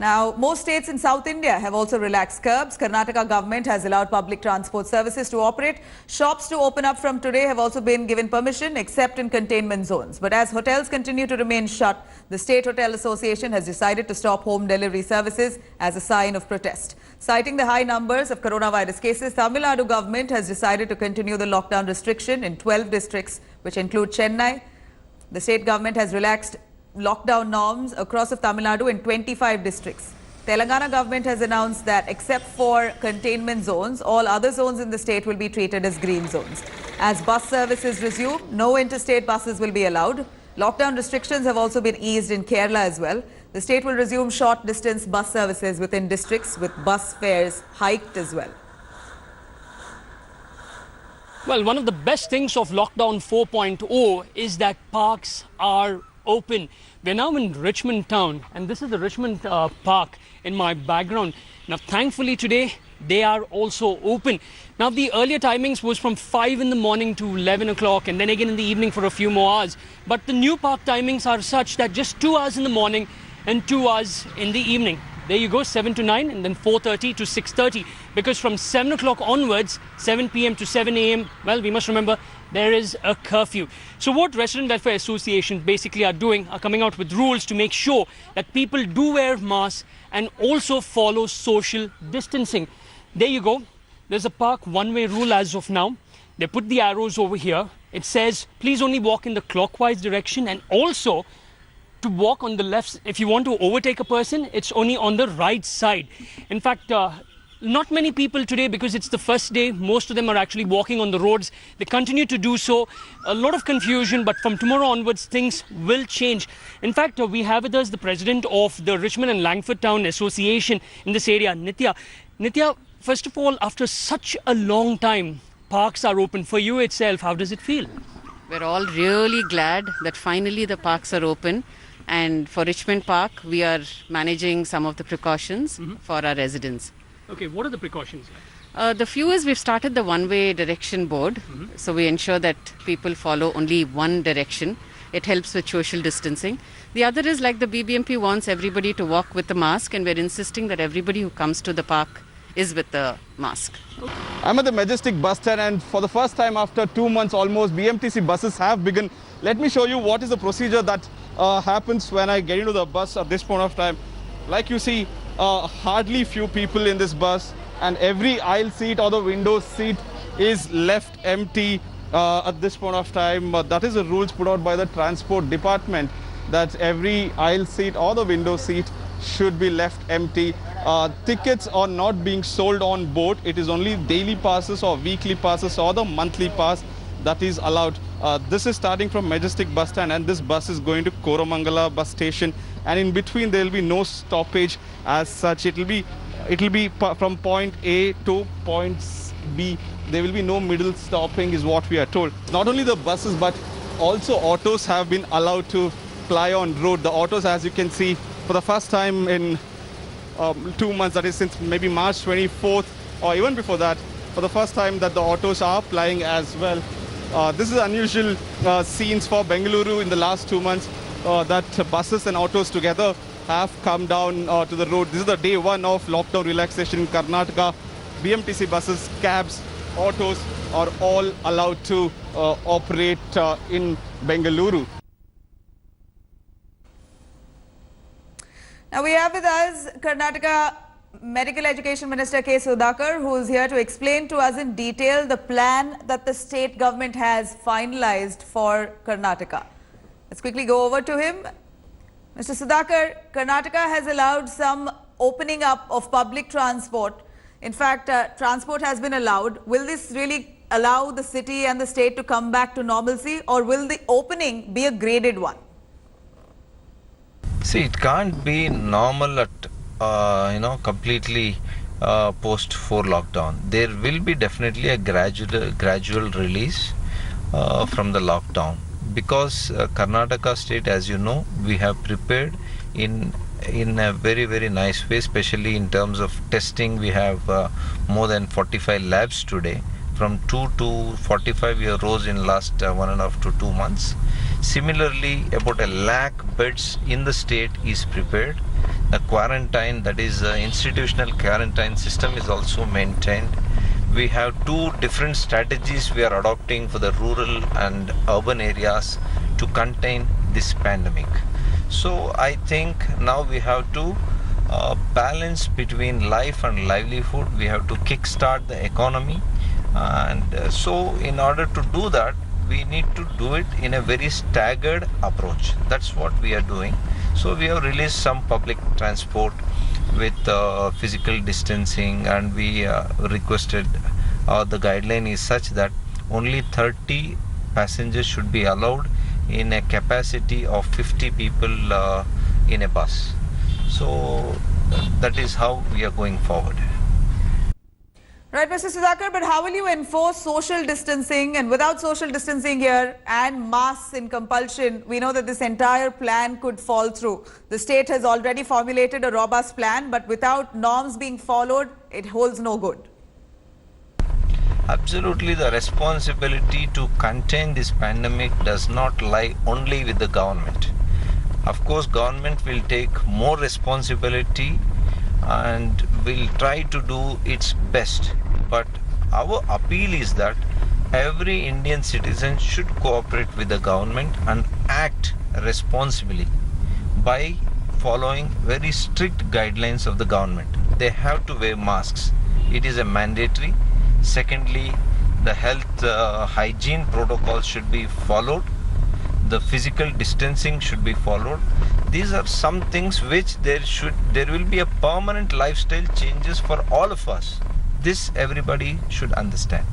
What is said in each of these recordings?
Now, most states in South India have also relaxed curbs. Karnataka government has allowed public transport services to operate. Shops to open up from today have also been given permission, except in containment zones. But as hotels continue to remain shut, the State Hotel Association has decided to stop home delivery services as a sign of protest. Citing the high numbers of coronavirus cases, Tamil Nadu government has decided to continue the lockdown restriction in 12 districts, which include Chennai. The state government has relaxed lockdown norms across of Tamil Nadu in 25 districts. Telangana government has announced that except for containment zones, all other zones in the state will be treated as green zones. As bus services resume, no interstate buses will be allowed. Lockdown restrictions have also been eased in Kerala as well. The state will resume short distance bus services within districts with bus fares hiked as well. Well, one of the best things of Lockdown 4.0 is that parks are open. We're now in Richmond town, and this is the Richmond Park in my background. Now, thankfully today, they are also open. Now, the earlier timings was from 5 in the morning to 11 o'clock and then again in the evening for a few more hours. But the new park timings are such that just 2 hours in the morning and 2 hours in the evening. There you go, 7 to 9 and then 4:30 to 6:30. Because from 7 o'clock onwards, 7 p.m. to 7 a.m., well, we must remember there is a curfew. So what resident welfare associations basically are doing are coming out with rules to make sure that people do wear masks and also follow social distancing. There you go. There's a park one-way rule as of now. They put the arrows over here. It says, please only walk in the clockwise direction, and also to walk on the left. If you want to overtake a person, it's only on the right side. In fact, not many people today, because it's the first day, most of them are actually walking on the roads. They continue to do so. A lot of confusion, but from tomorrow onwards, things will change. In fact, we have with us the president of the Richmond and Langford Town Association in this area, Nitya. Nitya, first of all, after such a long time, parks are open. For you itself, how does it feel? We're all really glad that finally the parks are open. And for Richmond Park, we are managing some of the precautions for our residents. Okay, what are the precautions? The few is we've started the one-way direction board. So we ensure that people follow only one direction. It helps with social distancing. The other is, like the BBMP wants everybody to walk with the mask, and we're insisting that everybody who comes to the park is with the mask. I'm at the Majestic bus stand, and for the first time after 2 months almost, BMTC buses have begun. Let me show you what is the procedure that happens when I get into the bus at this point of time. Like you see, hardly few people in this bus, and every aisle seat or the window seat is left empty at this point of time. That is the rules put out by the transport department, that every aisle seat or the window seat should be left empty. Tickets are not being sold on board. It is only daily passes or weekly passes or the monthly pass that is allowed. This is starting from Majestic bus stand, and this bus is going to Koramangala bus station, and in between there will be no stoppage as such. It will be from point A to point B. There will be no middle stopping is what we are told. Not only the buses, but also autos have been allowed to ply on road. The autos, as you can see, for the first time in 2 months, that is since maybe March 24th or even before that, for the first time that the autos are plying as well. This is unusual scenes for Bengaluru in the last 2 months, that buses and autos together have come down to the road. This is the day one of lockdown relaxation in Karnataka. BMTC buses, cabs, autos are all allowed to operate in Bengaluru. Now we have with us Karnataka Medical Education Minister K. Sudhakar, who is here to explain to us in detail the plan that the state government has finalized for Karnataka. Let's quickly go over to him. Mr. Sudhakar, Karnataka has allowed some opening up of public transport. In fact, transport has been allowed. Will this really allow the city and the state to come back to normalcy, or will the opening be a graded one? See, it can't be normal at completely post 4 lockdown. There will be definitely a gradual release from the lockdown, because Karnataka state, as you know, we have prepared in a very, very nice way, especially in terms of testing. We have more than 45 labs today from 2 to 45 year rose in last 1.5 to 2 months. Similarly, about 1 lakh beds in the state is prepared. The quarantine, that is institutional quarantine system, is also maintained. We have 2 different strategies we are adopting for the rural and urban areas to contain this pandemic. So I think now we have to balance between life and livelihood. We have to kickstart the economy, and so in order to do that, we need to do it in a very staggered approach. That's what we are doing. So we have released some public transport with physical distancing, and we requested the guideline is such that only 30 passengers should be allowed in a capacity of 50 people in a bus. So that is how we are going forward. Right, Mr. Sudhakar, but how will you enforce social distancing? And without social distancing here and masks in compulsion, we know that this entire plan could fall through. The state has already formulated a robust plan, but without norms being followed, it holds no good. Absolutely, the responsibility to contain this pandemic does not lie only with the government. Of course, government will take more responsibility and will try to do its best. But our appeal is that every Indian citizen should cooperate with the government and act responsibly by following very strict guidelines of the government. They have to wear masks. It is a mandatory. Secondly, the health hygiene protocols should be followed. The physical distancing should be followed. These are some things which there will be a permanent lifestyle changes for all of us. This everybody should understand.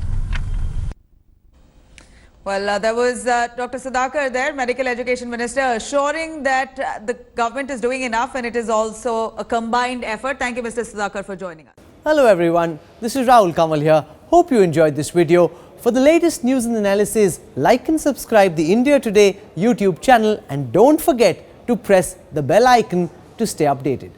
Well, there was Dr. Sudhakar there, Medical Education Minister, assuring that the government is doing enough and it is also a combined effort. Thank you, Mr. Sudhakar, for joining us. Hello everyone, this is Rahul Kamal here. Hope you enjoyed this video. For the latest news and analysis, like and subscribe the India Today YouTube channel, and don't forget to press the bell icon to stay updated.